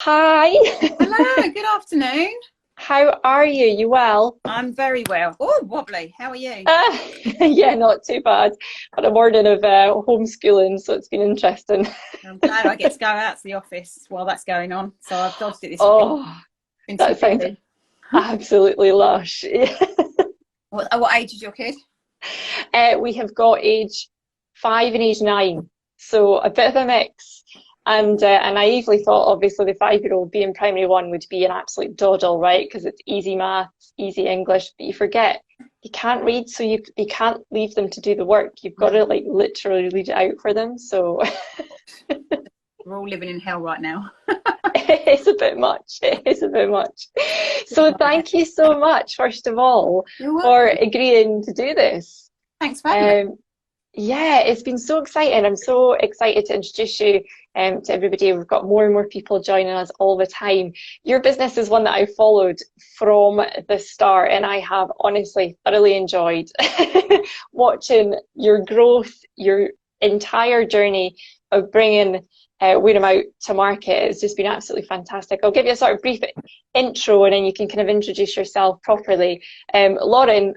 Hi, Hello, good afternoon. how are you? You well? I'm very well. Oh, wobbly. How are you? Uh, yeah, not too bad. Had a morning of homeschooling, so it's been interesting. I'm glad I get to go out to the office while that's going on. So I've dodged it this week. Oh, Been too that sounds busy. absolutely lush. What age is your kid? We have got age 5 and age 9, so a bit of a mix. And I naively thought, obviously, the 5-year-old being primary one would be an absolute doddle, right? Because it's easy maths, easy English, but you forget you can't read, so you can't leave them to do the work. You've got No, to like literally read it out for them. So we're all living in hell right now. it's a bit much. It is a bit much. So thank you so much, first of all, You're for welcome. agreeing to do this. Thanks for having me. Um, Yeah, it's been so exciting. I'm so excited to introduce you to everybody. We've got more and more people joining us all the time. Your business is one that I followed from the start, and I have honestly thoroughly enjoyed watching your growth, your entire journey of bringing Wear 'em Out to market. It's just been absolutely fantastic. I'll give you a sort of brief intro, and then you can kind of introduce yourself properly. Lauren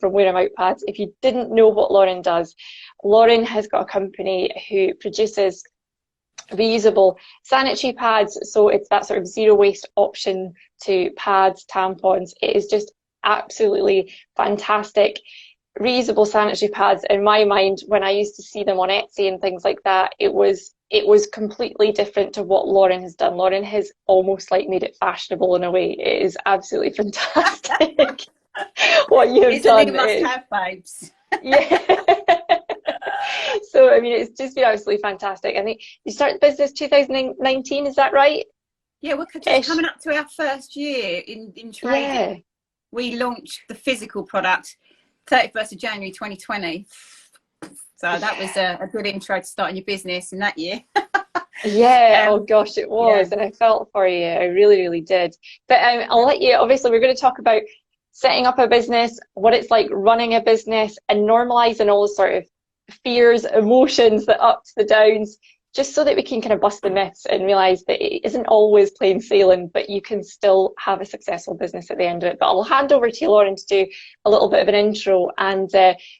from Wear 'em Out Pads. If you didn't know what Lauren does, Lauren has got a company who produces reusable sanitary pads. So it's that sort of zero waste option to pads, tampons. It is just absolutely fantastic. Reusable sanitary pads, in my mind, when I used to see them on Etsy and things like that, it was completely different to what Lauren has done. Lauren has almost like made it fashionable in a way. It is absolutely fantastic what you have It's a new done. It, must-have, babes. yeah. So, I mean, it's just been absolutely fantastic. I think you started the business 2019, is that right? Yeah, we're just Ish. coming up to our first year in trading. Yeah. We launched the physical product 31st of January 2020. So that was a good intro to starting your business in that year. Yeah, oh Um, gosh, it yeah, was. And I felt for you. I really, really did. But I'll let you, obviously, we're going to talk about setting up a business, what it's like running a business, and normalizing all the sort of fears, emotions, the ups, the downs, just so that we can kind of bust the myths and realize that it isn't always plain sailing, but you can still have a successful business at the end of it. But I'll hand over to you, Lauren, to do a little bit of an intro, and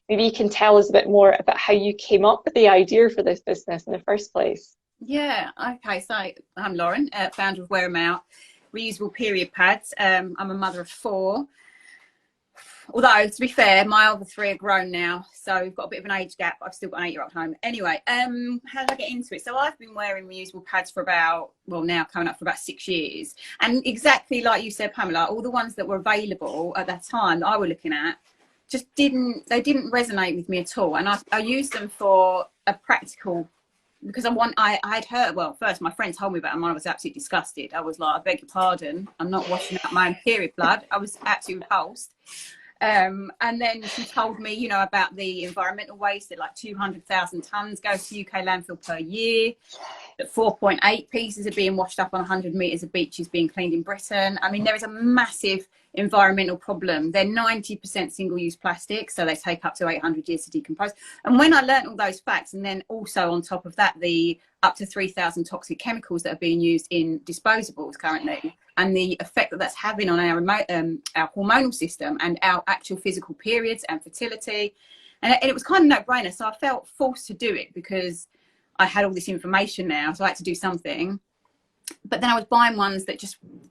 maybe you can tell us a bit more about how you came up with the idea for this business in the first place. yeah. Okay, so I'm Lauren, founder of Wear 'em Out, reusable period pads. I'm a mother of four. Although, to be fair, my other three are grown now, so we've got a bit of an age gap. I've still got an 8-year-old home. Anyway, how did I get into it? So I've been wearing reusable pads for about, well, now coming up for about 6 years. And exactly like you said, Pamela, all the ones that were available at that time that I were looking at they didn't resonate with me at all. And I used them for a practical, because I'd heard, well, first my friend told me about them and I was absolutely disgusted. I was like, I beg your pardon, I'm not washing out my own period blood. I was absolutely repulsed. And then she told me, about the environmental waste that like 200,000 tonnes goes to UK landfill per year, that 4.8 pieces are being washed up on 100 metres of beaches being cleaned in Britain. I mean, there is a massive environmental problem. They're 90% single-use plastic, so they take up to 800 years to decompose. And when I learnt all those facts, and then also on top of that, the up to 3,000 toxic chemicals that are being used in disposables currently, and the effect that that's having on our hormonal system and our actual physical periods and fertility. And it was kind of no-brainer. So I felt forced to do it because I had all this information now, so I had to do something. But then I was buying ones that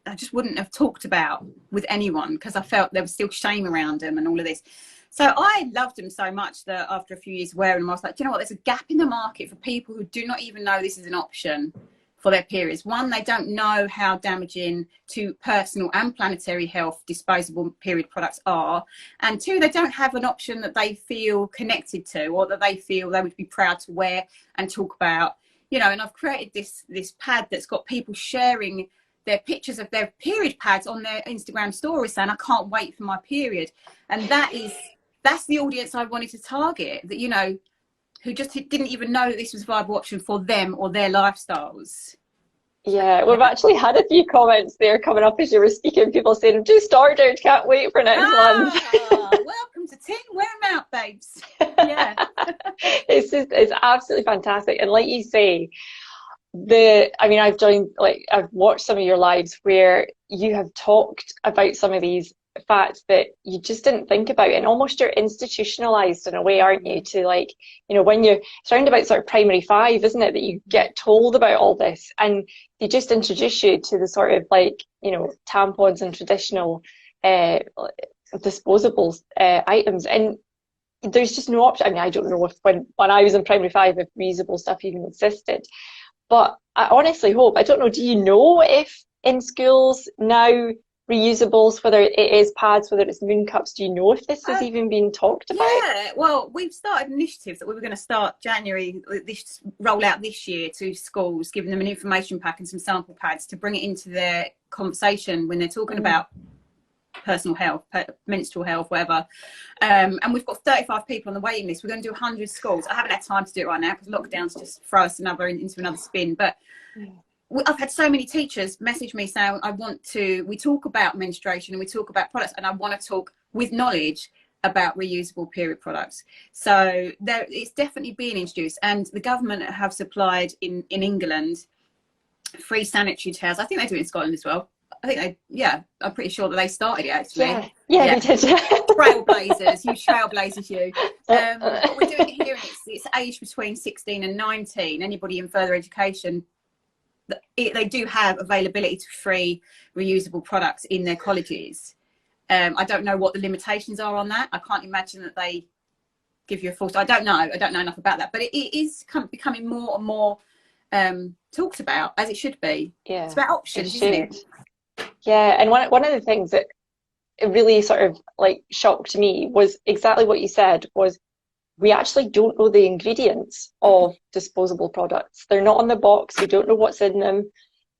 I just wouldn't have talked about with anyone because I felt there was still shame around them and all of this. So I loved them so much that after a few years wearing them, I was like, do you know what? There's a gap in the market for people who do not even know this is an option for their periods. One, they don't know how damaging to personal and planetary health disposable period products are. And two, they don't have an option that they feel connected to or that they feel they would be proud to wear and talk about. And I've created this pad that's got people sharing their pictures of their period pads on their Instagram stories saying, I can't wait for my period. And that's the audience I wanted to target, that, who just didn't even know that this was a viable option for them or their lifestyles. Yeah, Yeah. we've actually had a few comments there coming up as you were speaking, people saying, "I've just ordered, can't wait for next month." Welcome to Tin. Wear 'em out, babes. Yeah. It's absolutely fantastic. And like you say, I mean, I've watched some of your lives where you have talked about some of these facts that you just didn't think about, and almost you're institutionalized in a way, aren't you? To like, when you're it's around about sort of primary five, isn't it, that you get told about all this, and they just introduce you to the sort of like, tampons and traditional disposable items, and there's just no option. I mean, I don't know if when I was in primary five, if reusable stuff even existed. But I honestly hope, I don't know, do you know if in schools now reusables, whether it is pads, whether it's moon cups, do you know if this has even been talked about? Yeah, well, we've started initiatives that we were going to start roll out this year to schools, giving them an information pack and some sample pads to bring it into their conversation when they're talking about personal health, menstrual health, whatever. And we've got 35 people on the waiting list. We're going to do 100 schools. I haven't had time to do it right now because lockdown's just throw us into another spin. But I've had so many teachers message me saying, we talk about menstruation and we talk about products, and I want to talk with knowledge about reusable period products. So it's definitely being introduced, and the government have supplied in England free sanitary towels. I think they do it in Scotland as well. I'm pretty sure that they started it actually. Yeah. They did. Trailblazers, you. But we're doing it here, and it's aged between 16 and 19. Anybody in further education, they do have availability to free reusable products in their colleges. I don't know what the limitations are on that. I can't imagine that they give you a I don't know enough about that, but it is becoming more and more talked about, as it should be. Yeah, it's about options, isn't it? Yeah, and one of the things that it really sort of like shocked me was exactly what you said, was we actually don't know the ingredients of disposable products. They're not on the box. We don't know what's in them.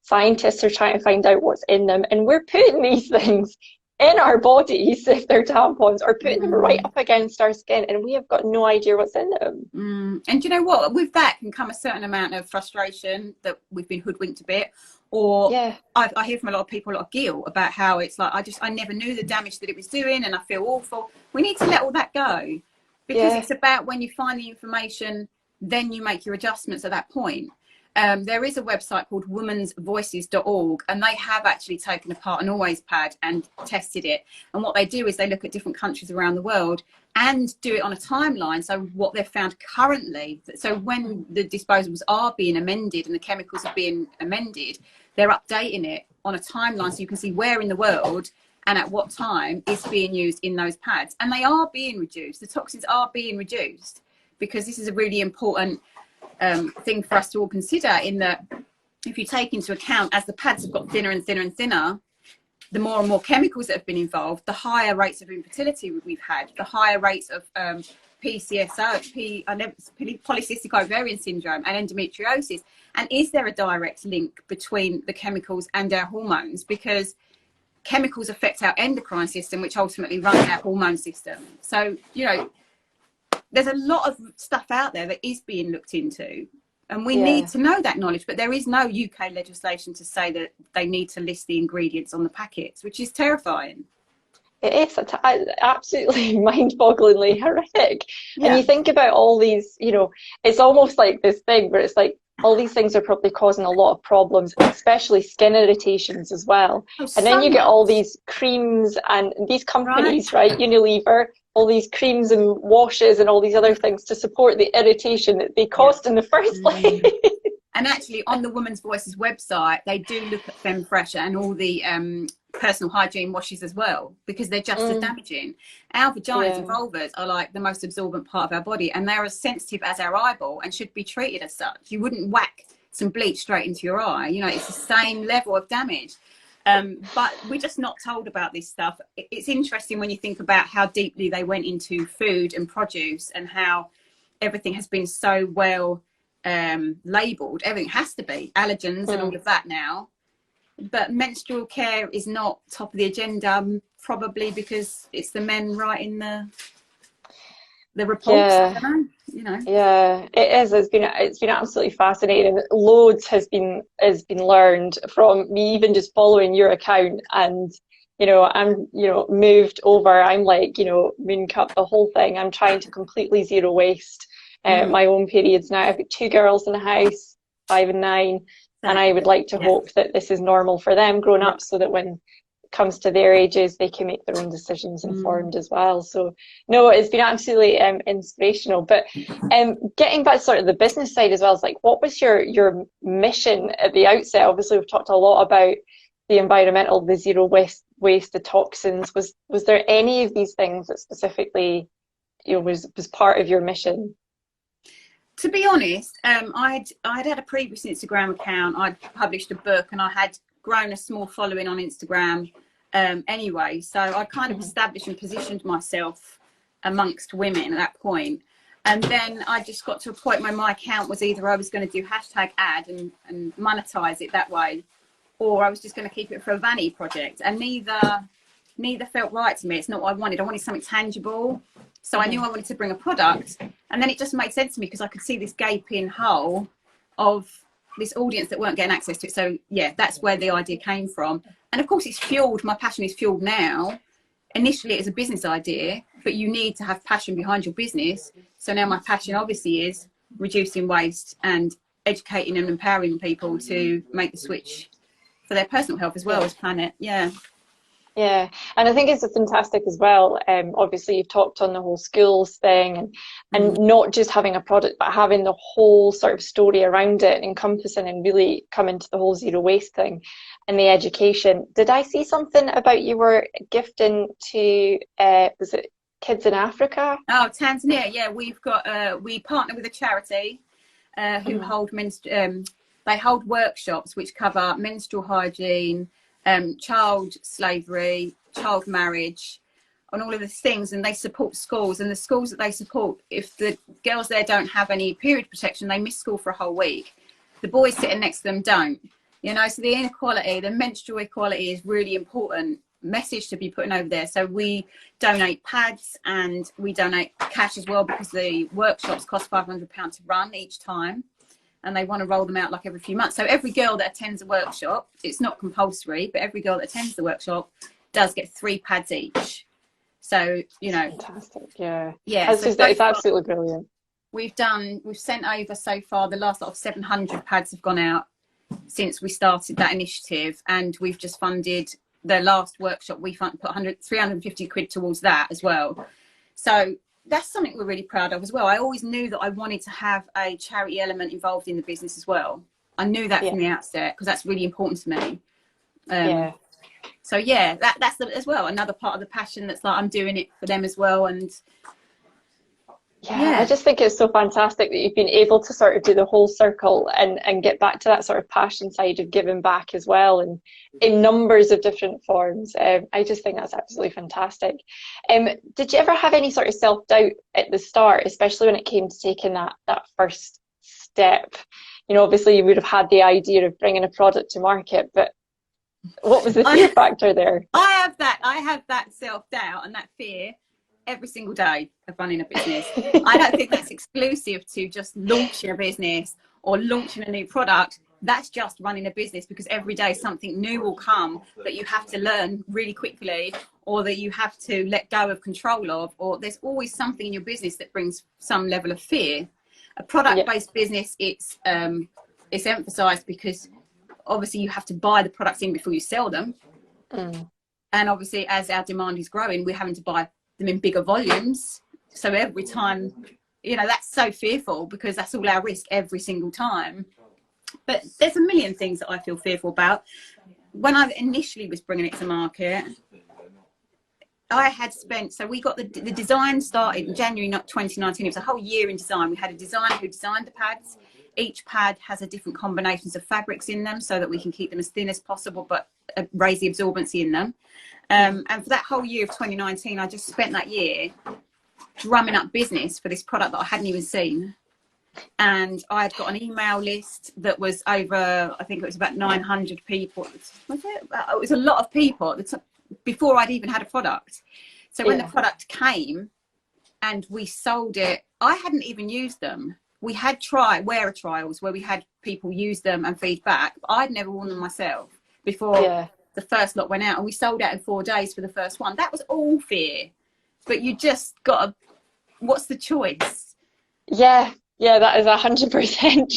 Scientists are trying to find out what's in them, and we're putting these things in our bodies, if they're tampons, or putting them right up against our skin, and we have got no idea what's in them. And do you know what? With that can come a certain amount of frustration that we've been hoodwinked a bit. Or I hear from a lot of people a lot of guilt about how it's like, I never knew the damage that it was doing and I feel awful. We need to let all that go, because it's about when you find the information, then you make your adjustments at that point. There is a website called womensvoices.org, and they have actually taken apart an always pad and tested it. And what they do is they look at different countries around the world and do it on a timeline. So what they've found currently, so when the disposables are being amended and the chemicals are being amended, they're updating it on a timeline so you can see where in the world and at what time it's being used in those pads. And they are being reduced. The toxins are being reduced, because this is a really important thing for us to all consider, in that if you take into account, as the pads have got thinner and thinner and thinner, the more and more chemicals that have been involved, the higher rates of infertility we've had, the higher rates of PCSO, polycystic ovarian syndrome, and endometriosis. And is there a direct link between the chemicals and our hormones? Because chemicals affect our endocrine system, which ultimately runs our hormone system. So, there's a lot of stuff out there that is being looked into, and we need to know that knowledge. But there is no UK legislation to say that they need to list the ingredients on the packets, which is terrifying. It is absolutely mind-bogglingly horrific. And you think about all these, it's almost like this thing where it's like, all these things are probably causing a lot of problems, especially skin irritations as well. And then you get all these creams and these companies, right? Unilever, all these creams and washes and all these other things to support the irritation that they caused in the first place. And actually, on the Women's Voices website, they do look at Femme Fresh and all the personal hygiene washes as well, because they're just as damaging. Our vaginas and vulvas are like the most absorbent part of our body, and they're as sensitive as our eyeball and should be treated as such. You wouldn't whack some bleach straight into your eye. It's the same level of damage. But we're just not told about this stuff. It's interesting when you think about how deeply they went into food and produce, and how everything has been so well labelled. Everything has to be allergens and all of that now. But menstrual care is not top of the agenda, probably because it's the men writing the reports. I don't know, Yeah, it is. It's been absolutely fascinating. Loads has been learned from me, even just following your account. And I'm moved over. I'm like moon cup, the whole thing. I'm trying to completely zero waste my own periods now. I've got 2 girls in the house. 5 and 9. And I would like to hope that this is normal for them growing up, so that when it comes to their ages, they can make their own decisions informed as well. So no, it's been absolutely inspirational. But getting back to sort of the business side as well, is like, what was your mission at the outset? Obviously, we've talked a lot about the environmental, the zero waste, the toxins. Was there any of these things that specifically, you know, was part of your mission? To be honest, I'd had a previous Instagram account. I'd published a book, and I had grown a small following on Instagram anyway. So I kind of established and positioned myself amongst women at that point. And then I just got to a point where my account was either I was going to do hashtag ad and monetize it that way, or I was just going to keep it for a vanity project. And neither felt right to me. It's not what I wanted. I wanted something tangible. So I knew I wanted to bring a product, and then it just made sense to me because I could see this gaping hole of this audience that weren't getting access to it. So yeah, that's where the idea came from. And of course it's fueled, my passion is fueled now. Initially it was a business idea, but you need to have passion behind your business. So now my passion obviously is reducing waste and educating and empowering people to make the switch for their personal health as well as planet. Yeah. Yeah, and I think it's fantastic as well. Obviously, you've talked on the whole schools thing, and not just having a product, but having the whole sort of story around it, encompassing and really coming to the whole zero waste thing and the education. Did I see something about you were gifting to, was it kids in Africa? Oh, Tanzania. Yeah, we've got, we partner with a charity who hold they hold workshops which cover menstrual hygiene, child slavery, child marriage, and all of these things. And they support schools, and the schools that they support, if the girls there don't have any period protection, they miss school for a whole week. The boys sitting next to them don't, you know. So the inequality, the menstrual equality is really important message to be putting over there. So we donate pads and we donate cash as well, because the workshops cost £500 to run each time, and they want to roll them out like every few months. So every girl that attends a workshop, it's not compulsory, but every girl that attends the workshop does get 3 pads each. So, you know. Fantastic, yeah. Yeah. So it's absolutely brilliant. We've sent over so far, the last lot of 700 pads have gone out since we started that initiative, and we've just funded the last workshop. We put 350 quid towards that as well. So that's something we're really proud of as well. I always knew that I wanted to have a charity element involved in the business as well. I knew that from the outset, because that's really important to me. So yeah, that's as well another part of the passion. That's like I'm doing it for them as well. And I just think it's so fantastic that you've been able to sort of do the whole circle and get back to that sort of passion side of giving back as well, and in numbers of different forms. I just think that's absolutely fantastic. Did you ever have any sort of self-doubt at the start, especially when it came to taking that first step? You know, obviously you would have had the idea of bringing a product to market, but what was the fear factor there? I have that self-doubt and that fear every single day of running a business. I don't think that's exclusive to just launching a business or launching a new product. That's just running a business, because every day something new will come that you have to learn really quickly, or that you have to let go of control of, or there's always something in your business that brings some level of fear. A product-based business, it's emphasized because obviously you have to buy the products in before you sell them. And obviously as our demand is growing, we're having to buy them in bigger volumes. So every time, you know, that's so fearful, because that's all our risk every single time. But there's a million things that I feel fearful about. When I initially was bringing it to market, I had spent, so we got the design started in January 2019. It was a whole year in design. We had a designer who designed the pads. Each pad has a different combinations of fabrics in them, so that we can keep them as thin as possible, but raise the absorbency in them. And for that whole year of 2019, I just spent that year drumming up business for this product that I hadn't even seen. And I had got an email list that was over, I think it was about 900 people. Was it? It was a lot of people before I'd even had a product. So when the product came and we sold it, I hadn't even used them. We had wearer trials where we had people use them and feedback, but I'd never worn them myself before the first lot went out, and we sold out in 4 days for the first one. That was all fear, but you just got to, what's the choice? Yeah, Yeah, that is 100%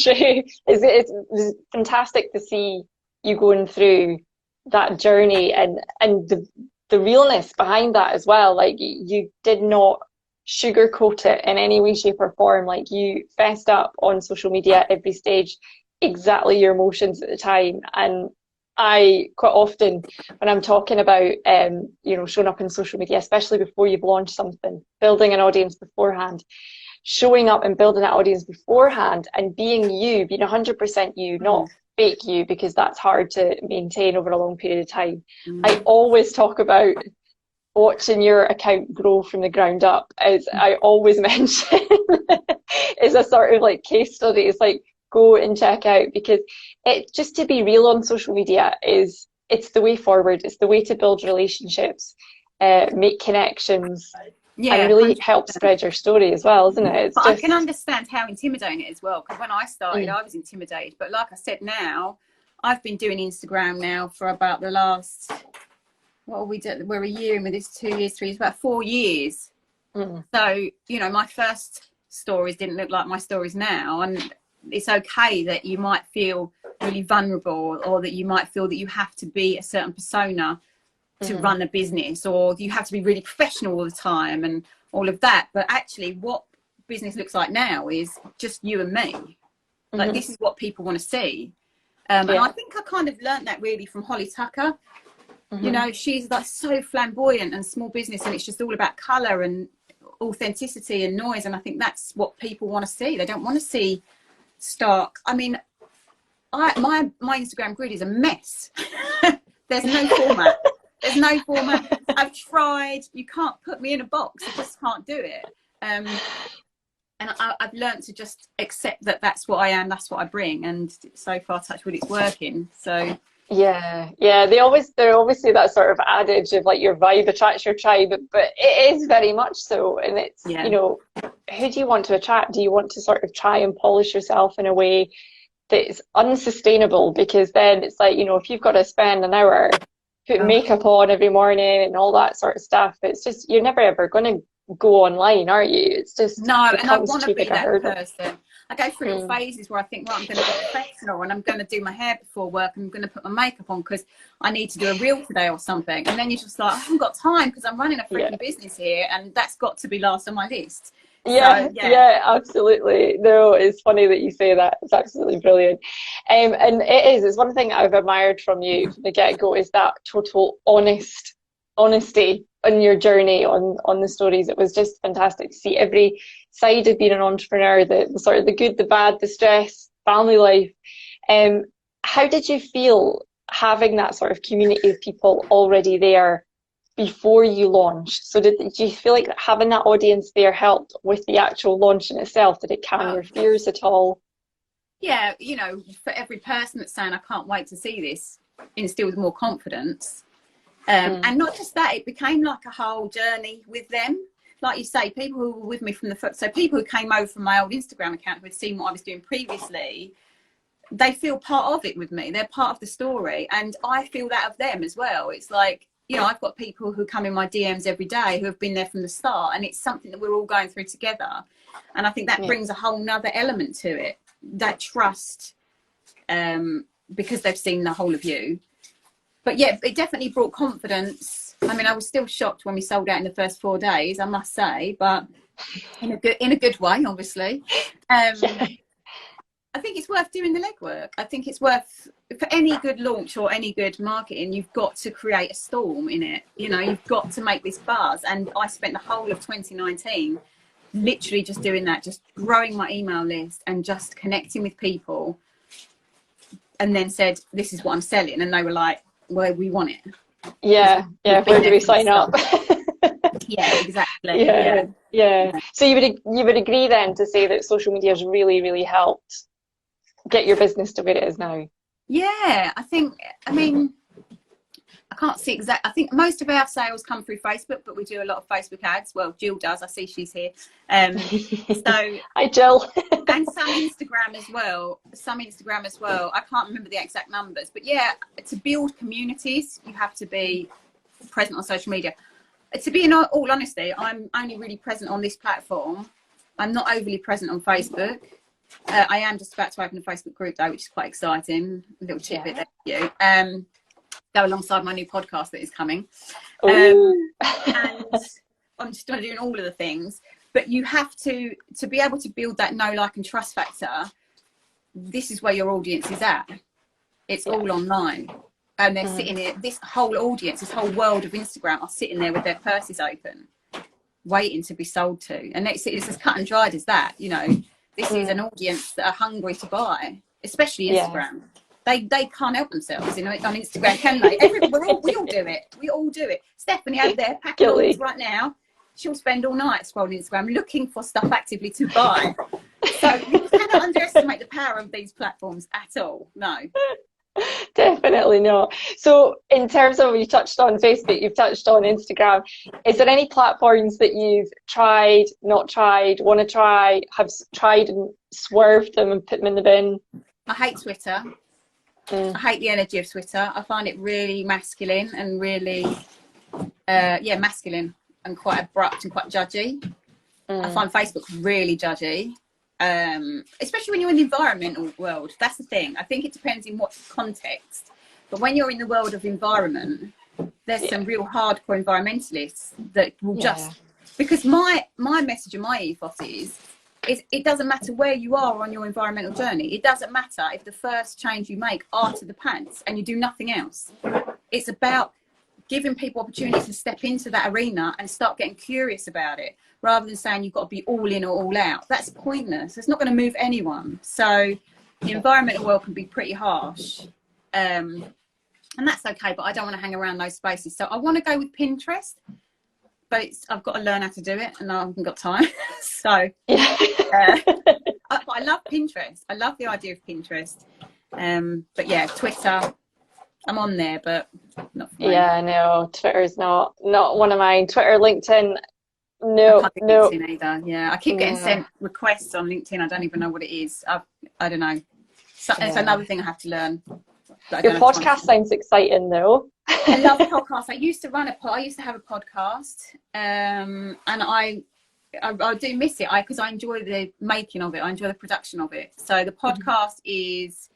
true. It's fantastic to see you going through that journey and the realness behind that as well. Like you did not sugarcoat it in any way, shape, or form. Like you fessed up on social media at every stage, exactly your emotions at the time. And I quite often, when I'm talking about, showing up in social media, especially before you've launched something, building an audience beforehand, showing up and building that audience beforehand and being you, being 100% you, not fake you, because that's hard to maintain over a long period of time. I always talk about watching your account grow from the ground up, as I always mention, is a sort of like case study. It's like, go and check out, because it just to be real on social media it's the way forward. It's the way to build relationships, make connections, and really 100%. help spread your story as well, isn't it? It's but just... I can understand how intimidating it is as well, because when I started, I was intimidated. But like I said, now I've been doing Instagram now for about the last, what are we doing? We're a year in with this, 2 years, 3 years, about 4 years. So, my first stories didn't look like my stories now. And it's okay that you might feel really vulnerable, or that you might feel that you have to be a certain persona to run a business, or you have to be really professional all the time and all of that. But actually what business looks like now is just you and me. Like this is what people want to see. And I think I kind of learned that really from Holly Tucker. She's like so flamboyant and small business, and it's just all about color and authenticity and noise. And I think that's what people want to see. They don't want to see stark. I mean, my Instagram grid is a mess. There's no format. There's no format. I've tried. You can't put me in a box. I just can't do it. And I've learned to just accept that that's what I am. That's what I bring. And so far, touch wood, it's working. So yeah. They always say that sort of adage of like your vibe attracts your tribe, but it is very much so. And it's who do you want to attract? Do you want to sort of try and polish yourself in a way that's unsustainable? Because then it's like, if you've got to spend an hour putting makeup on every morning and all that sort of stuff, it's just, you're never ever going to go online, are you? It's just, no. And I want to be that person. I go through little phases where I think, well, I'm going to be professional and I'm going to do my hair before work and I'm going to put my makeup on because I need to do a reel today or something. And then you're just like, I haven't got time because I'm running a freaking business here, and that's got to be last on my list. Yeah, absolutely. No, it's funny that you say that. It's absolutely brilliant. And it's one thing I've admired from you from the get-go is that total honesty on your journey, on the stories. It was just fantastic to see every side of being an entrepreneur, the sort of the good, the bad, the stress, family life. How did you feel having that sort of community of people already there before you launched? So did you feel like having that audience there helped with the actual launch in itself? Did it calm your fears at all? Yeah, for every person that's saying, I can't wait to see this, instills more confidence. And not just that, it became like a whole journey with them. Like you say, people who were with me from the foot, so people who came over from my old Instagram account who had seen what I was doing previously, they feel part of it with me. They're part of the story. And I feel that of them as well. It's like, I've got people who come in my DMs every day who have been there from the start, and it's something that we're all going through together. And I think that brings a whole nother element to it, that trust, because they've seen the whole of you. But yeah, it definitely brought confidence. I mean, I was still shocked when we sold out in the first 4 days, I must say, but in a good way, obviously. I think it's worth doing the legwork. I think it's worth, for any good launch or any good marketing, you've got to create a storm in it. You've got to make this buzz. And I spent the whole of 2019 literally just doing that, just growing my email list and just connecting with people, and then said, this is what I'm selling. And they were like, well, we want it. Yeah. Where do we sign up? Yeah, exactly. Yeah. So you would agree then to say that social media has really, really helped get your business to where it is now? Yeah, I can't see exact. I think most of our sales come through Facebook, but we do a lot of Facebook ads. Well, Jill does. I see she's here. So hi, Jill. And some Instagram as well. I can't remember the exact numbers, but yeah, to build communities, you have to be present on social media. To be in all honesty, I'm only really present on this platform I'm not overly present on Facebook. I am just about to open a Facebook group though, which is quite exciting. A little tidbit there for you. Go alongside my new podcast that is coming. And I'm just doing all of the things. But you have to be able to build that know, like, and trust factor. This is where your audience is at. It's all online. And they're sitting there, this whole audience, this whole world of Instagram are sitting there with their purses open, waiting to be sold to. And it's as cut and dried as that, you know. This is an audience that are hungry to buy, especially Instagram. They can't help themselves, you know, on Instagram, can they? We all do it. We all do it. Stephanie over there, packing orders right now. She'll spend all night scrolling Instagram looking for stuff actively to buy. So you cannot underestimate the power of these platforms at all. No. Definitely not. So in terms of, you touched on Facebook, you've touched on Instagram, is there any platforms that you've tried, not tried, want to try, have tried and swerved them and put them in the bin? I hate Twitter. I hate the energy of Twitter. I find it really masculine and really masculine and quite abrupt and quite judgy. I find Facebook really judgy. Especially when you're in the environmental world. That's the thing. I think it depends in what context, but when you're in the world of environment, there's some real hardcore environmentalists that will just, because my message and my ethos is it doesn't matter where you are on your environmental journey. It doesn't matter if the first change you make are to the pants and you do nothing else. It's about giving people opportunity to step into that arena and start getting curious about it, rather than saying you've got to be all in or all out. That's pointless. It's not going to move anyone. So the environmental world can be pretty harsh. And that's okay, but I don't want to hang around those spaces. So I want to go with Pinterest, but I've got to learn how to do it and I haven't got time. So I love Pinterest. I love the idea of Pinterest. But yeah, Twitter, I'm on there, but not for me. Yeah, no, Twitter's not one of mine. Twitter, LinkedIn, no. LinkedIn either. Yeah, I keep getting sent requests on LinkedIn. I don't even know what it is. I don't know. So, it's another thing I have to learn. Your podcast sounds exciting, though. I love podcasts. I used to have a podcast, and I do miss it. Because I enjoy the making of it. I enjoy the production of it. So the podcast is.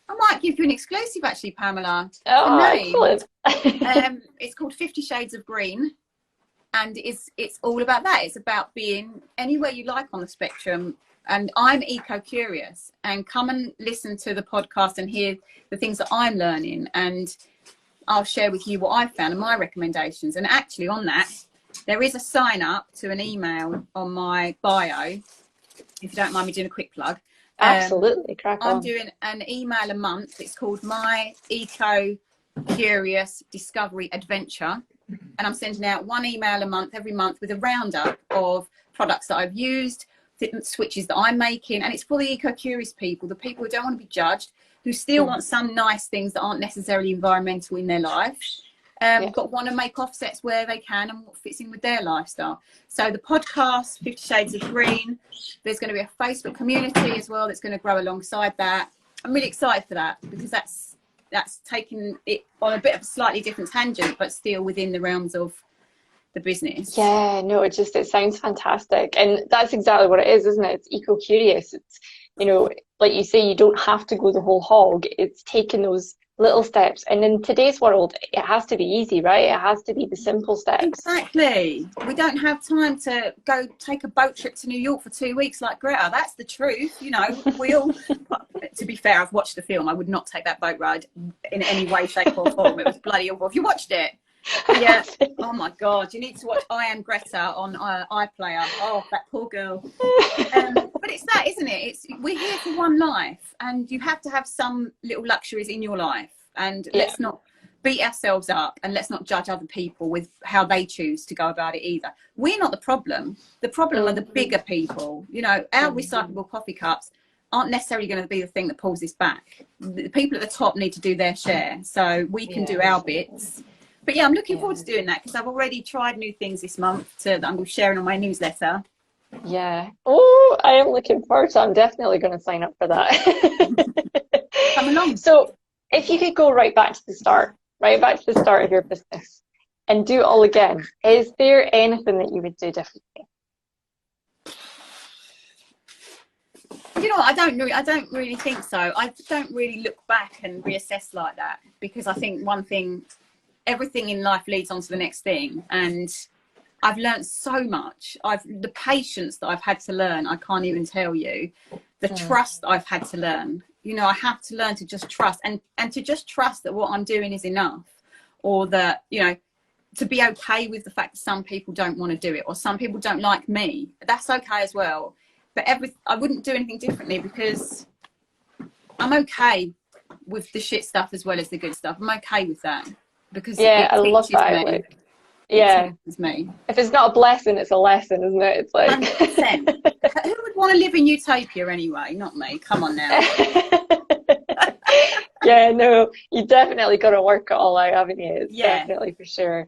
I might give you an exclusive, actually, Pamela. Oh, excellent. It's called 50 Shades of Green, and it's all about that. It's about being anywhere you like on the spectrum. And I'm eco-curious, and come and listen to the podcast and hear the things that I'm learning, and I'll share with you what I've found and my recommendations. And actually on that, there is a sign up to an email on my bio, if you don't mind me doing a quick plug. Absolutely, crack on. I'm doing an email a month. It's called My Eco Curious Discovery Adventure, and I'm sending out one email a month every month with a roundup of products that I've used, switches that I'm making, and it's for the eco-curious people, the people who don't want to be judged, who still want some nice things that aren't necessarily environmental in their life, but want to make offsets where they can and what fits in with their lifestyle. So the podcast, 50 Shades of Green, there's going to be a Facebook community as well that's going to grow alongside that. I'm really excited for that, because that's taking it on a bit of a slightly different tangent, but still within the realms of the business. Yeah, no, it sounds fantastic. And that's exactly what it is, isn't it? It's eco-curious. It's, you know, like you say, you don't have to go the whole hog. It's taking those little steps. And in today's world, it has to be easy, right? It has to be the simple steps. Exactly. We don't have time to go take a boat trip to New York for 2 weeks like Greta. That's the truth. You know, we all, to be fair, I've watched the film. I would not take that boat ride in any way, shape or form. It was bloody awful. Have you watched it? Yeah. Oh my God, you need to watch I Am Greta on iPlayer. Oh, that poor girl. But it's that, isn't it? We're here for one life, and you have to have some little luxuries in your life. And let's not beat ourselves up, and let's not judge other people with how they choose to go about it either. We're not the problem. The problem are the bigger people. You know, our recyclable coffee cups aren't necessarily going to be the thing that pulls this back. The people at the top need to do their share, so we can do our bits. But yeah, I'm looking forward to doing that, because I've already tried new things this month that I'm sharing on my newsletter. Yeah. Oh, I am looking forward to it. I'm definitely going to sign up for that. Come along. So if you could go right back to the start of your business and do it all again, is there anything that you would do differently? You know what, I don't really think so. I don't really look back and reassess like that, because I think one thing, everything in life leads on to the next thing, and I've learned so much. The patience that I've had to learn, I can't even tell you. The trust I've had to learn. You know, I have to learn to just trust, and to just trust that what I'm doing is enough, or that, you know, to be okay with the fact that some people don't want to do it, or some people don't like me. That's okay as well. But I wouldn't do anything differently, because I'm okay with the shit stuff as well as the good stuff. I'm okay with that, because Yeah, it I love teaches that. me. Like, yeah. It teaches me. If it's not a blessing, it's a lesson, isn't it? It's like 100%. Who would want to live in utopia anyway? Not me. Come on now. Yeah, no, you definitely got to work it all out, haven't you? It's definitely for sure.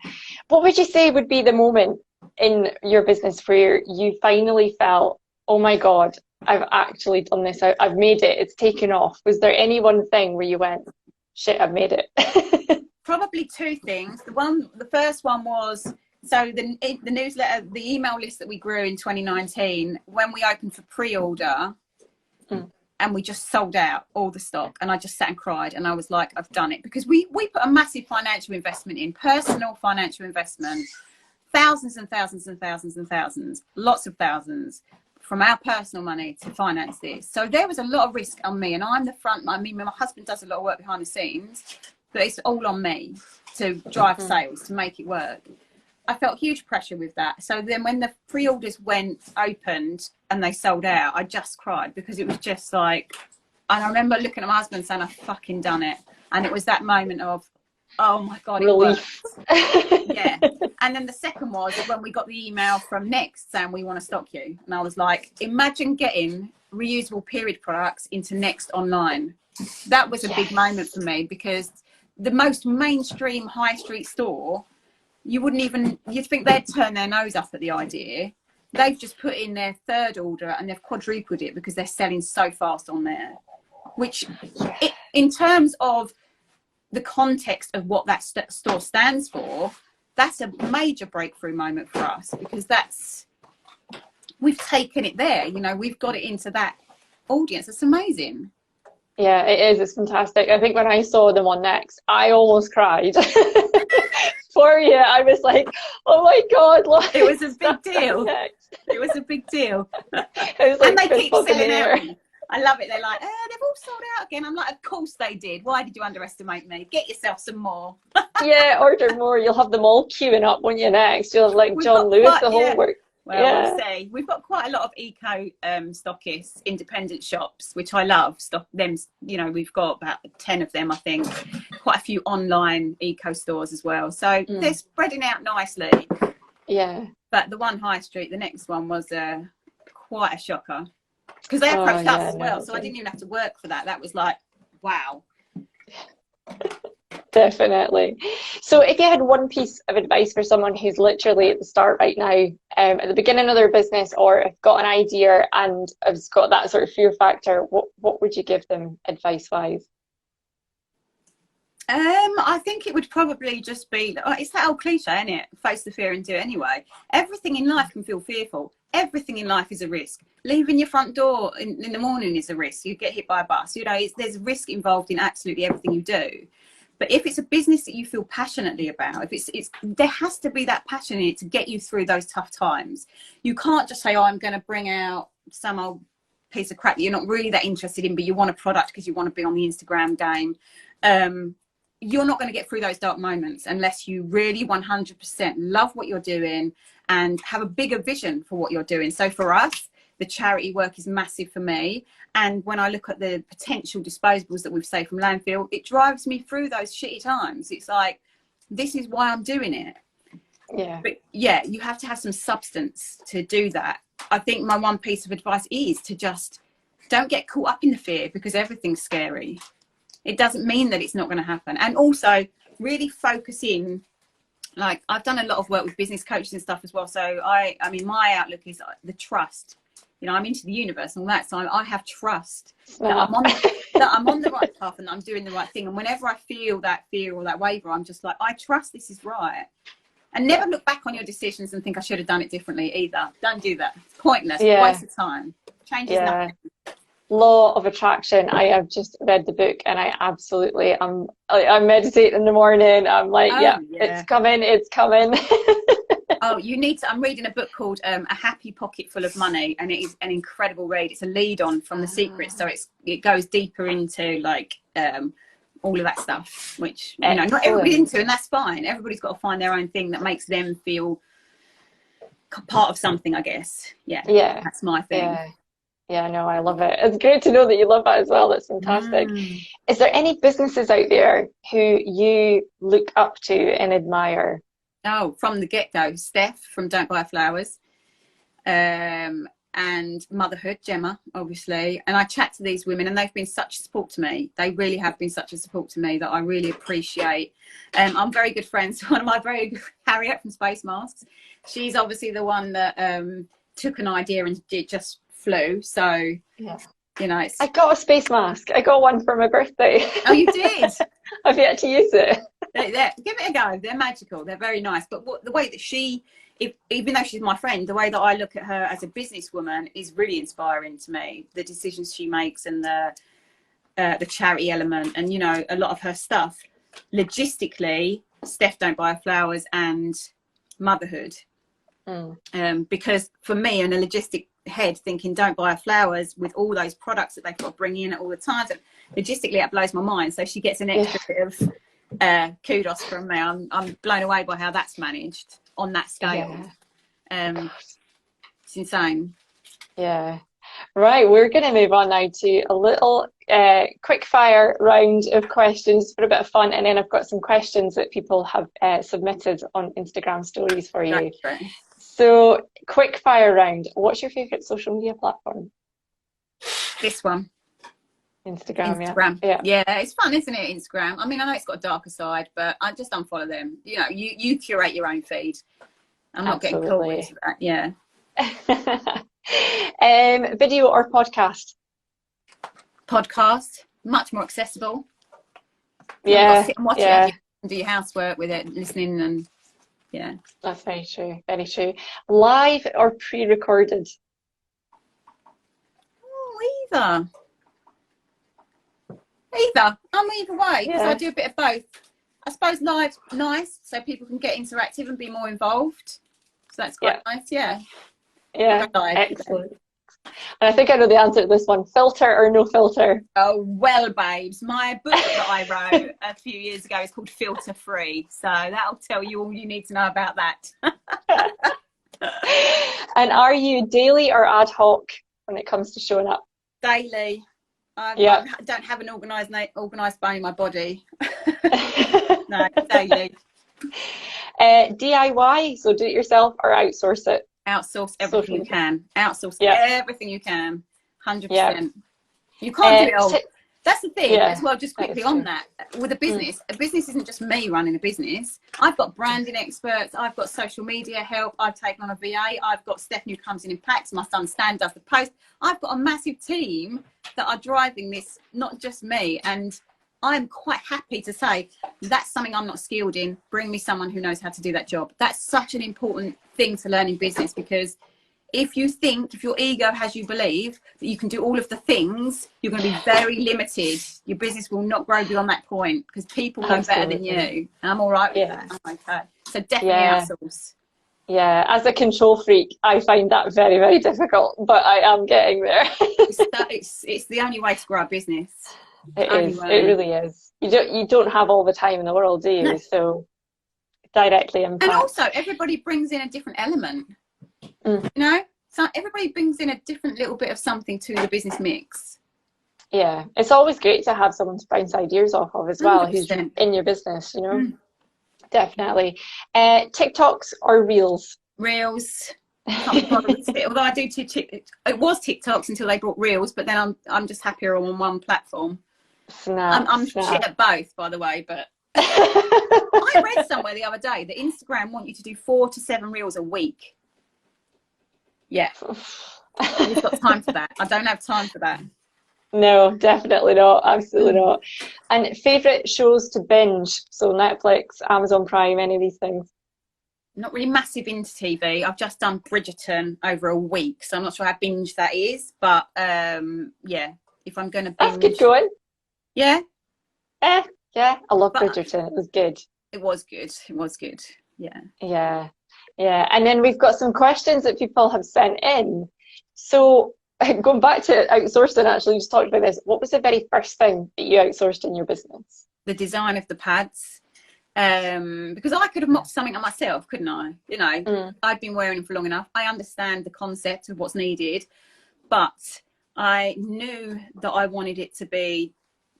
What would you say would be the moment in your business where you finally felt, oh my God, I've actually done this. I've made it. It's taken off. Was there any one thing where you went, shit, I've made it? Probably two things. The first one was, so the newsletter, the email list that we grew in 2019, when we opened for pre-order, and we just sold out all the stock, and I just sat and cried, and I was like, I've done it, because we put a massive financial investment in, personal financial investment, thousands and thousands and thousands and thousands, lots of thousands from our personal money to finance this. So there was a lot of risk on me, and I'm the front. I mean, my husband does a lot of work behind the scenes, but it's all on me to drive sales, to make it work. I felt huge pressure with that. So then when the pre-orders opened and they sold out, I just cried, because it was just like, and I remember looking at my husband saying, I've fucking done it. And it was that moment of, oh my God, it worked. Yeah. And then the second was when we got the email from Next saying, we want to stock you. And I was like, imagine getting reusable period products into Next online. That was a big moment for me, because the most mainstream high street store, you'd think they'd turn their nose up at the idea. They've just put in their third order and they've quadrupled it, because they're selling so fast on there, which in terms of the context of what that store stands for, that's a major breakthrough moment for us, because we've taken it there, you know, we've got it into that audience. It's amazing. Yeah, it is. It's fantastic. I think when I saw them on Next, I almost cried. For you, I was like, oh my God, look, it was a big deal. It was a big deal. Like, and they keep selling out. I love it. They're like, they've all sold out again. I'm like, of course they did. Why did you underestimate me? Get yourself some more. Yeah, order more. You'll have them all queuing up when you're Next. You'll have like John Lewis, the whole work. Well, we'll see. We've got quite a lot of eco stockists, independent shops, which I love. Stock them, you know, we've got about 10 of them, I think. Quite a few online eco stores as well. So they're spreading out nicely. Yeah. But the one high street, the next one was quite a shocker, because they approached us as well. So I didn't even have to work for that. That was like, wow. Definitely. So if you had one piece of advice for someone who's literally at the start right now, at the beginning of their business, or have got an idea and has got that sort of fear factor, what would you give them advice-wise? I think it would probably just be, it's that old cliche, isn't it? Face the fear and do it anyway. Everything in life can feel fearful. Everything in life is a risk. Leaving your front door in the morning is a risk. You get hit by a bus. You know, there's risk involved in absolutely everything you do. But if it's a business that you feel passionately about, if there has to be that passion in it to get you through those tough times. You can't just say, oh, I'm going to bring out some old piece of crap that you're not really that interested in, but you want a product because you want to be on the Instagram game. You're not going to get through those dark moments unless you really 100% love what you're doing and have a bigger vision for what you're doing. So for us, the charity work is massive for me. And when I look at the potential disposables that we've saved from landfill, it drives me through those shitty times. It's like, this is why I'm doing it. Yeah. But yeah, you have to have some substance to do that. I think my one piece of advice is to just don't get caught up in the fear, because everything's scary. It doesn't mean that it's not going to happen. And also really focus in, like I've done a lot of work with business coaches and stuff as well. So I mean, my outlook is the trust. You know, I'm into the universe and all that. So I have trust that I'm on the right path and that I'm doing the right thing. And whenever I feel that fear or that waver, I'm just like, I trust this is right. And never look back on your decisions and think I should have done it differently either. Don't do that. It's pointless. Waste of time. Changes nothing. Law of Attraction. I have just read the book and I absolutely I meditate in the morning. I'm like, Oh, it's coming, it's coming. Oh, you need to. I'm reading a book called A Happy Pocket Full of Money, and it is an incredible read. It's a lead on from The Secret, so it goes deeper into like all of that stuff, which not everybody's into, and that's fine. Everybody's got to find their own thing that makes them feel part of something, I guess. Yeah, that's my thing. Yeah, no, I love it. It's great to know that you love it as well. That's fantastic. Is there any businesses out there who you look up to and admire? Oh, from the get-go, Steph from Don't Buy Flowers, and motherhood, Gemma, obviously. And I chat to these women and they've been such a support to me. They really have been such a support to me that I really appreciate. I'm very good friends with one of my very good, Harriet from Space Masks. She's obviously the one that took an idea and it just flew. So, I got a space mask. I got one for my birthday. Oh, you did? I've yet to use it. Give it a go. They're magical. They're very nice. But the way that even though she's my friend, the way that I look at her as a businesswoman is really inspiring to me. The decisions she makes and the charity element, and a lot of her stuff. Logistically, Steph Don't Buy Flowers and motherhood. Because for me, in a logistic head, thinking Don't Buy Flowers with all those products that they've got to bring in at all the times, logistically it blows my mind. So she gets an extra bit of kudos from me. I'm blown away by how that's managed on that scale. It's insane. Right, we're going to move on now to a little quick fire round of questions for a bit of fun, and then I've got some questions that people have submitted on Instagram stories for you. Right. So, quick fire round. What's your favourite social media platform? This one. Instagram. Yeah, it's fun, isn't it? Instagram. I mean, I know it's got a darker side, but I just unfollow them. You curate your own feed. I'm not getting caught into that. Yeah. Video or podcast? Podcast, much more accessible. Sit and watch it and do your housework with it, listening, and that's very true. Very true. Live or pre-recorded? Either. I'm either way because I do a bit of both. I suppose live's nice so people can get interactive and be more involved. So that's quite nice. Yeah, excellent. And I think I know the answer to this one. Filter or no filter? Oh, well, babes, my book that I wrote a few years ago is called Filter Free. So that'll tell you all you need to know about that. And are you daily or ad hoc when it comes to showing up? Daily. I don't have an organised bone in my body. No, daily. DIY, so do it yourself or outsource it? Outsource everything you can. Outsource everything you can. 100%. You can't do it all. That's the thing as well, just quickly on that. With a business isn't just me running a business. I've got branding experts. I've got social media help. I've taken on a VA. I've got Stephanie who comes in and packs. My son Stan does the post. I've got a massive team that are driving this, not just me. And I'm quite happy to say that's something I'm not skilled in. Bring me someone who knows how to do that job. That's such an important thing to learn in business, because if your ego has you believe that you can do all of the things, you're going to be very limited. Your business will not grow beyond that point because people know better than you. And I'm all right with that. I'm okay. So definitely outsource. Yeah, as a control freak, I find that very, very difficult, but I am getting there. it's the only way to grow a business. It is. It really is. You don't have all the time in the world, do you? No. So directly impact. And also, everybody brings in a different element. So everybody brings in a different little bit of something to the business mix. Yeah, it's always great to have someone to bounce ideas off of as well, 100%. Who's in your business, Definitely. TikToks or Reels? Reels. Although I do it was TikToks until they brought Reels, but then I'm just happier on one platform. I'm shit at both, by the way, but I read somewhere the other day that Instagram want you to do 4 to 7 Reels a week. Yeah. You've got time for that. I don't have time for that. No, definitely not. Absolutely not. And favourite shows to binge? So Netflix, Amazon Prime, any of these things? not really massive into TV. I've just done Bridgerton over a week, so I'm not sure how binge that is. But yeah, if I'm going to binge, that's good going. Yeah, Yeah, I love but Bridgerton. It was good. it was good. It was good. Yeah. Yeah, yeah. And then we've got some questions that people have sent in. So going back to outsourcing, actually, you just talked about this. What was the very first thing that you outsourced in your business? The design of the pads. Because I could have mocked something on myself, couldn't I? You know, I've been wearing them for long enough. I understand the concept of what's needed, but I knew that I wanted it to be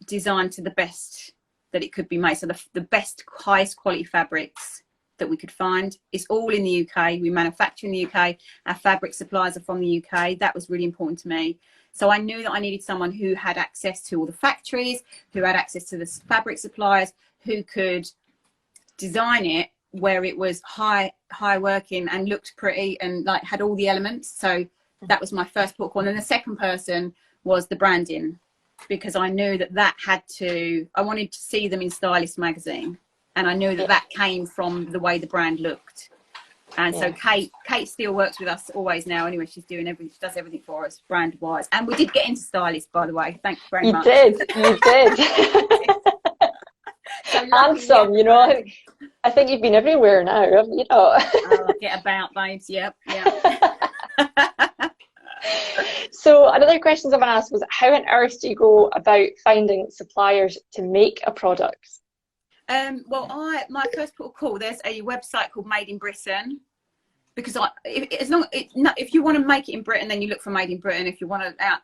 designed to the best that it could be made. So the best, highest quality fabrics that we could find. It's all in the UK. We manufacture in the UK. Our fabric suppliers are from the UK. That was really important to me. So I knew that I needed someone who had access to all the factories, who had access to the fabric suppliers, who could design it where it was high working and looked pretty and like had all the elements. So that was my first port call. And then the second person was the branding, because I knew that had to, I wanted to see them in Stylist magazine, and I knew that came from the way the brand looked. And so Kate still works with us always now. Anyway, she does everything for us brand wise. And we did get into Stylist, by the way. Thank you very much. You did. So and some, you know, I think you've been everywhere now, haven't you? Get about, babes. Yep. So another question someone asked was, how on earth do you go about finding suppliers to make a product? Well, my first port of call, there's a website called Made in Britain, because if you want to make it in Britain, then you look for Made in Britain. If you want to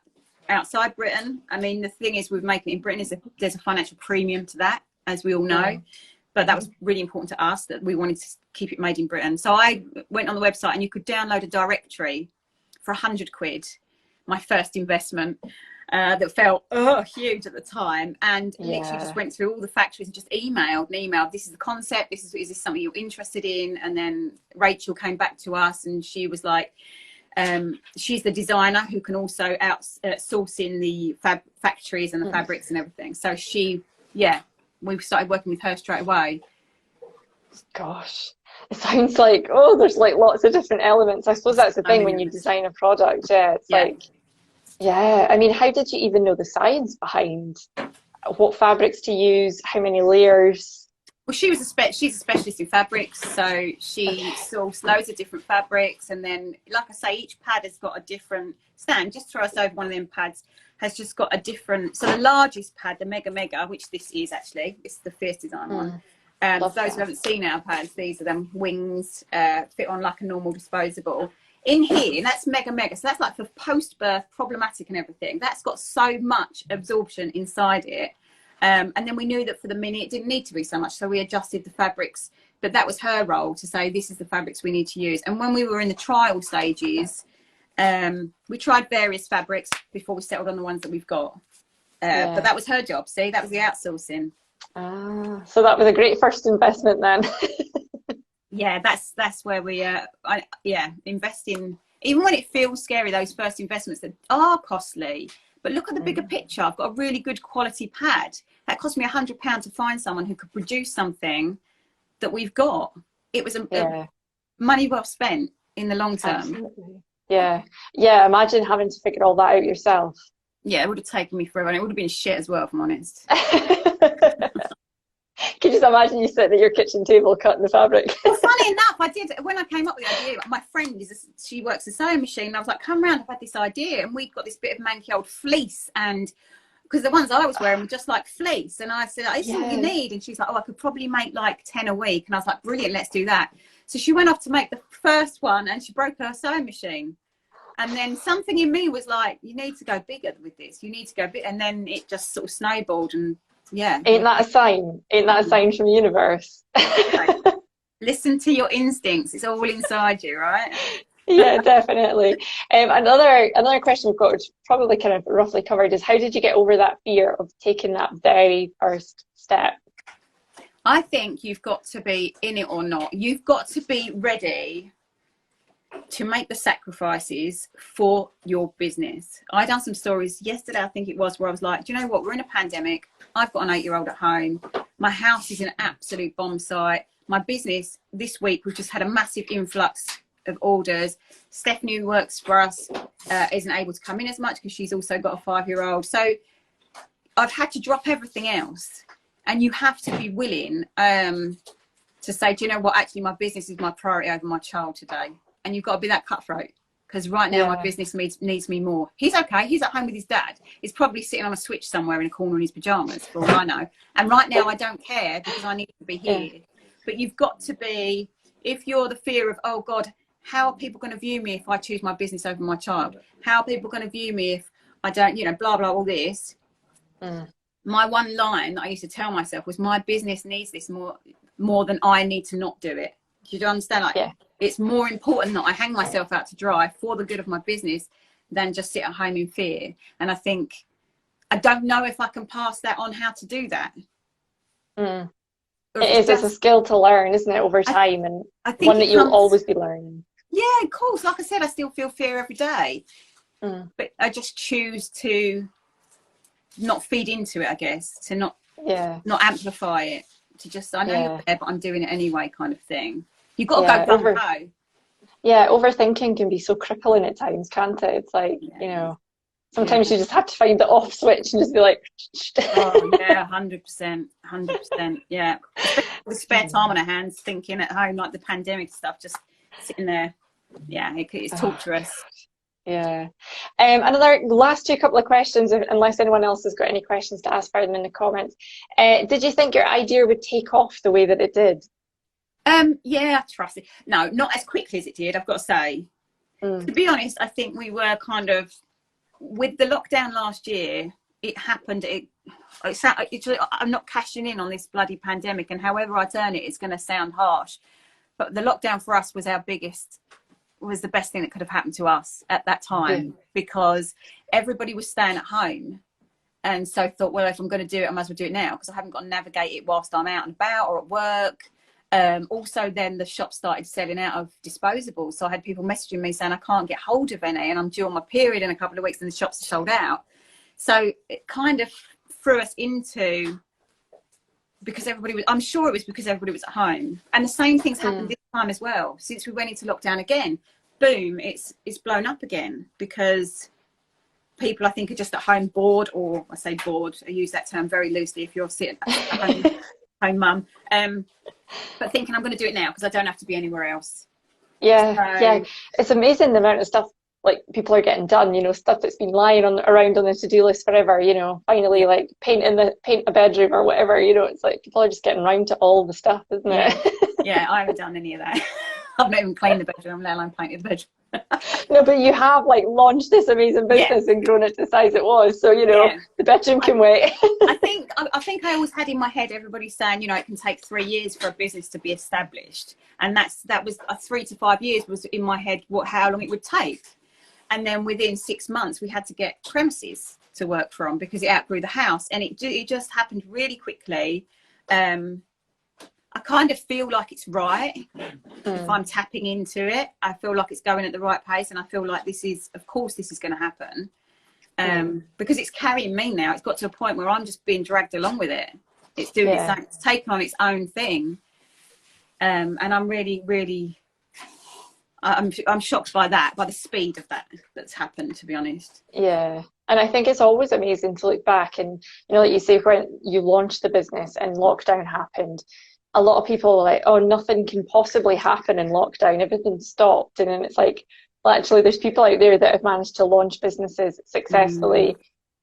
outside Britain, I mean, the thing is with making it in Britain is there's a financial premium to that, as we all know. But that was really important to us, that we wanted to keep it made in Britain. So I went on the website, and you could download a directory for £100, my first investment. That felt huge at the time, and literally just went through all the factories and just emailed, this is the concept, is this something you're interested in? And then Rachel came back to us, and she was like, she's the designer who can also source in the factories and the fabrics and everything. So we started working with her straight away. Gosh, it sounds like, there's like lots of different elements. I suppose that's the thing when you design a product. I mean, how did you even know the science behind what fabrics to use, how many layers? Well, she's a specialist in fabrics, so she sourced loads of different fabrics, and then, like I say, each pad has got a different stand. Just throw us over one of them pads, has just got a different. So the largest pad, the Mega, which this is actually, this is the Fierce Design one. For those who haven't seen our pads, these are them wings, fit on like a normal disposable. In here, that's Mega, so that's like for post-birth problematic and everything. That's got so much absorption inside it. And then we knew that for the mini, it didn't need to be so much. So we adjusted the fabrics, but that was her role to say, this is the fabrics we need to use. And when we were in the trial stages, we tried various fabrics before we settled on the ones that we've got. But that was her job. See, that was the outsourcing. So that was a great first investment then. Yeah, that's where we invest in, even when it feels scary, those first investments that are costly. But look at the bigger picture. I've got a really good quality pad. That cost me £100 to find someone who could produce something that we've got. It was a money well spent in the long term. Absolutely. Yeah. Imagine having to figure all that out yourself. Yeah, it would have taken me forever, and it would have been shit as well, if I'm honest. Can you just imagine you sitting at your kitchen table cutting the fabric? Well, funny enough, I did, when I came up with the idea, my friend she works a sewing machine, and I was like, come round, I've had this idea, and we've got this bit of manky old fleece, and because the ones I was wearing were just like fleece, and I said, this is what you need, and she's like, I could probably make like 10 a week, and I was like, brilliant, let's do that. So she went off to make the first one, and she broke her sewing machine. And then something in me was like, you need to go bigger with this. You need to go big. And then it just sort of snowballed, and Ain't that a sign? Ain't that a sign from the universe? Listen to your instincts. It's all inside you, right? Yeah, definitely. Another question we've got, which probably kind of roughly covered, is how did you get over that fear of taking that very first step? I think you've got to be in it or not. You've got to be ready to make the sacrifices for your business. I done some stories yesterday, I think it was, where I was like, do you know what? We're in a pandemic. I've got an 8-year-old at home. My house is an absolute bomb site. my business this week, we've just had a massive influx of orders. Stephanie, who works for us, isn't able to come in as much because she's also got a 5-year-old. So I've had to drop everything else. And you have to be willing to say, do you know what, actually my business is my priority over my child today. And you've got to be that cutthroat, because right now my business needs me more. He's okay. He's at home with his dad. He's probably sitting on a switch somewhere in a corner in his pajamas, for all I know. And right now I don't care, because I need to be here. But you've got to be, if you're the fear of, oh God, how are people going to view me if I choose my business over my child? How are people going to view me if I don't, you know, blah, blah, all this. My one line that I used to tell myself was, my business needs this more than I need to not do it. Do you understand? Like, it's more important that I hang myself out to dry for the good of my business than just sit at home in fear. And I think, I don't know if I can pass that on, how to do that. It's a skill to learn, isn't it, over time, and I think one that you'll always be learning. Yeah, of course. Like I said, I still feel fear every day, but I just choose to not feed into it, I guess, to not amplify it, to just, I know you're there, but I'm doing it anyway, kind of thing. You've got to go gung-ho. Yeah, overthinking can be so crippling at times, can't it? It's like, you know, sometimes you just have to find the off switch and just be like, oh yeah, 100%, 100%. Yeah, with spare time on our hands, thinking at home, like the pandemic stuff, just sitting there. Yeah, it's torturous. Yeah. Another last couple of questions, unless anyone else has got any questions to ask, fire them in the comments. Did you think your idea would take off the way that it did? Yeah, I trust it. No, not as quickly as it did, I've got to say. To be honest, I think we were kind of, with the lockdown last year, it happened. I'm not cashing in on this bloody pandemic, and however I turn it, it's going to sound harsh. But the lockdown for us was was the best thing that could have happened to us at that time, because everybody was staying at home. And so I thought, well, if I'm going to do it, I might as well do it now, because I haven't got to navigate it whilst I'm out and about or at work. Also, then the shop started selling out of disposables. So I had people messaging me saying, I can't get hold of any, and I'm due on my period in a couple of weeks, and the shops are sold out. So it kind of threw us into, because I'm sure it was because everybody was at home. And the same things happened this time as well. Since we went into lockdown again, boom, it's blown up again, because people, I think, are just at home bored, or I say bored, I use that term very loosely if you're sitting at home mum, but thinking, I'm going to do it now because I don't have to be anywhere else. Yeah, it's amazing the amount of stuff like people are getting done, you know, stuff that's been lying around on the to-do list forever, you know, finally, like paint a bedroom or whatever, you know, it's like people are just getting around to all the stuff, isn't it? Yeah, I haven't done any of that. I've not even cleaned the bedroom, let alone painted the bedroom. No, but you have like launched this amazing business and grown it to the size it was, so you know the bedroom can wait. I think I always had in my head, everybody saying, you know, it can take 3 years for a business to be established, and that was 3 to 5 years was in my head how long it would take. And then within 6 months we had to get premises to work from because it outgrew the house, and it just happened really quickly. I kind of feel like it's right. If I'm tapping into it, I feel like it's going at the right pace, and I feel like this is going to happen, because it's carrying me now. It's got to a point where I'm just being dragged along with it. It's doing its own, it's taking on its own thing, and I'm really, really, I'm shocked by the speed of that's happened, to be honest. Yeah. And I think it's always amazing to look back, and you know, like you say, when you launched the business and lockdown happened, a lot of people are like, oh, nothing can possibly happen in lockdown, everything stopped. And then it's like, well, actually there's people out there that have managed to launch businesses successfully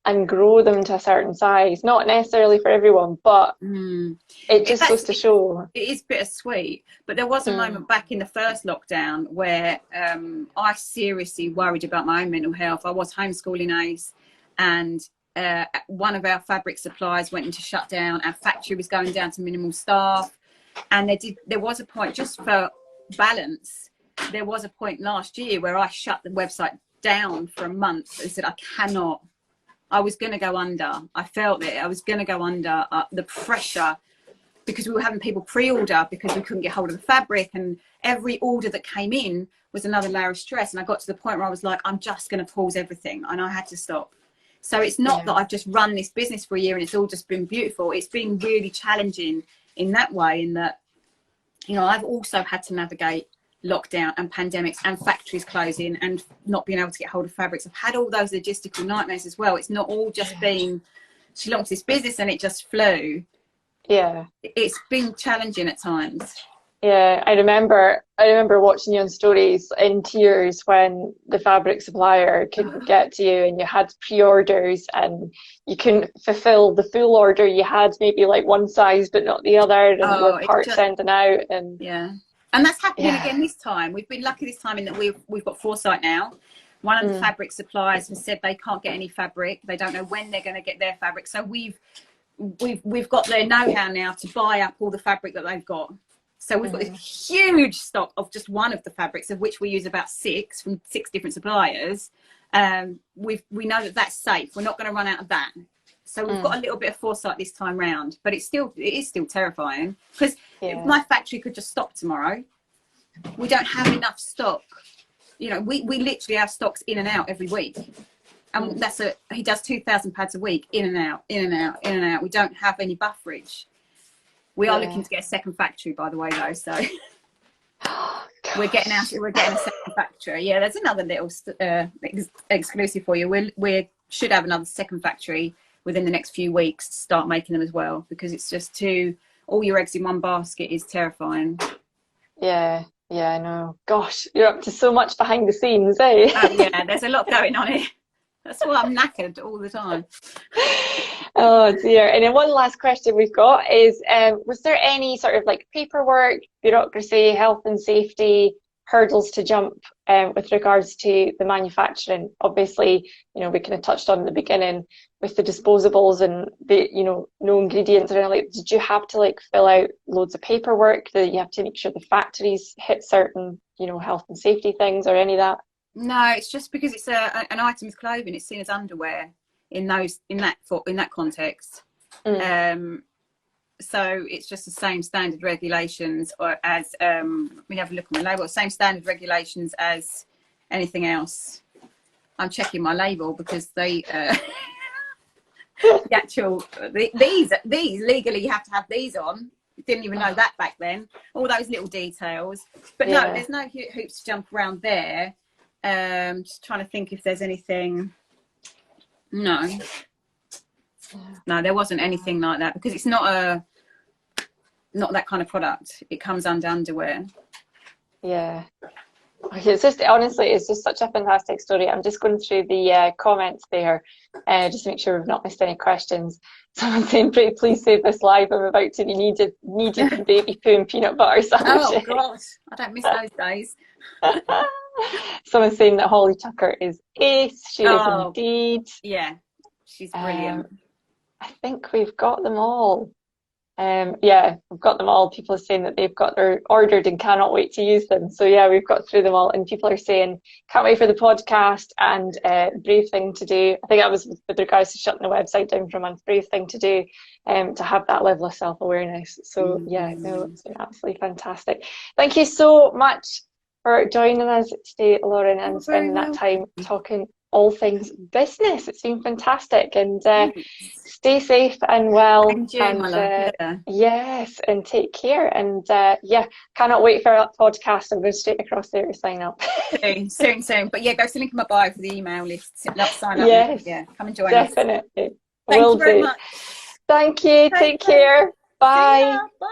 and grow them to a certain size. Not necessarily for everyone, but it just goes to show. It is bittersweet. But there was a moment back in the first lockdown where I seriously worried about my own mental health. I was homeschooling Ace, and one of our fabric suppliers went into shutdown. Our factory was going down to minimal staff, and there was a point, just for balance, there was a point last year where I shut the website down for a month and said, I was going to go under. I felt it. I was going to go under the pressure, because we were having people pre-order because we couldn't get hold of the fabric, and every order that came in was another layer of stress. And I got to the point where I was like, I'm just going to pause everything, and I had to stop. So it's not that I've just run this business for a year and it's all just been beautiful. It's been really challenging in that way, in that you know, I've also had to navigate lockdown and pandemics and factories closing and not being able to get hold of fabrics. I've had all those logistical nightmares as well. It's not all just been, she launched this business and it just flew. Yeah. It's been challenging at times. Yeah, I remember watching you on stories in tears when the fabric supplier couldn't get to you, and you had pre-orders and you couldn't fulfill the full order. You had maybe like one size but not the other, and there were parts sending out. And yeah, and that's happening again this time. We've been lucky this time in that we've got foresight now. One of the fabric suppliers has said they can't get any fabric. They don't know when they're going to get their fabric. So we've got their know-how now to buy up all the fabric that they've got. So we've got this huge stock of just one of the fabrics, of which we use about 6 from 6 different suppliers. We know that that's safe. We're not going to run out of that. So we've got a little bit of foresight this time round, but it is still terrifying, because my factory could just stop tomorrow. We don't have enough stock. You know, we literally have stocks in and out every week. And he does 2,000 pads a week, in and out, in and out, in and out. We don't have any bufferage. We are looking to get a second factory, by the way, though. So we're getting a second factory. Yeah, there's another little exclusive for you. We should have another second factory within the next few weeks to start making them as well, because it's just all your eggs in one basket is terrifying. Yeah, I know. Gosh, you're up to so much behind the scenes, eh? Yeah, there's a lot going on here. That's why I'm knackered all the time. Oh dear. And then one last question we've got is, was there any sort of like paperwork, bureaucracy, health and safety hurdles to jump with regards to the manufacturing? Obviously, you know, we kind of touched on at the beginning with the disposables and the, you know, no ingredients or anything. Like, did you have to like fill out loads of paperwork that you have to make sure the factories hit certain, you know, health and safety things or any of that? No, it's just because it's an item of clothing. It's seen as underwear in that context. So it's just the same standard regulations, or as let me have a look at my label. Same standard regulations as anything else. I'm checking my label because they these legally you have to have these on. Didn't even know that back then. All those little details, but no, there's no hoops to jump around there. Just trying to think if there's anything. No, there wasn't anything like that, because it's not that kind of product. It comes under underwear. Yeah. Okay, it's just, honestly, it's just such a fantastic story. I'm just going through the comments there, just to make sure we've not missed any questions. Someone's saying, please save this live. I'm about to be needed for baby poo and peanut butter sandwiches. Oh gosh, I don't miss those days. Someone's saying that Holly Tucker is ace. She is indeed. Yeah, she's brilliant. I think we've got them all. Yeah, we've got them all. People are saying that they've got their ordered and cannot wait to use them. So yeah, we've got through them all. And people are saying, can't wait for the podcast, and brave thing to do. I think that was with regards to shutting the website down for a month. Brave thing to do, to have that level of self-awareness. So yeah, no, it's been absolutely fantastic. Thank you so much for joining us today, Lauren, and spending that time talking all things business. It's been fantastic, and stay safe and well. Yes, and take care. And yeah, cannot wait for that podcast. I'm going straight across there to sign up. soon. But yeah, go to the link in my bio for the email list. Sign up. Yes, yeah, come and join us. Definitely. Thank you very much. Thank you. Take care. Bye. Bye.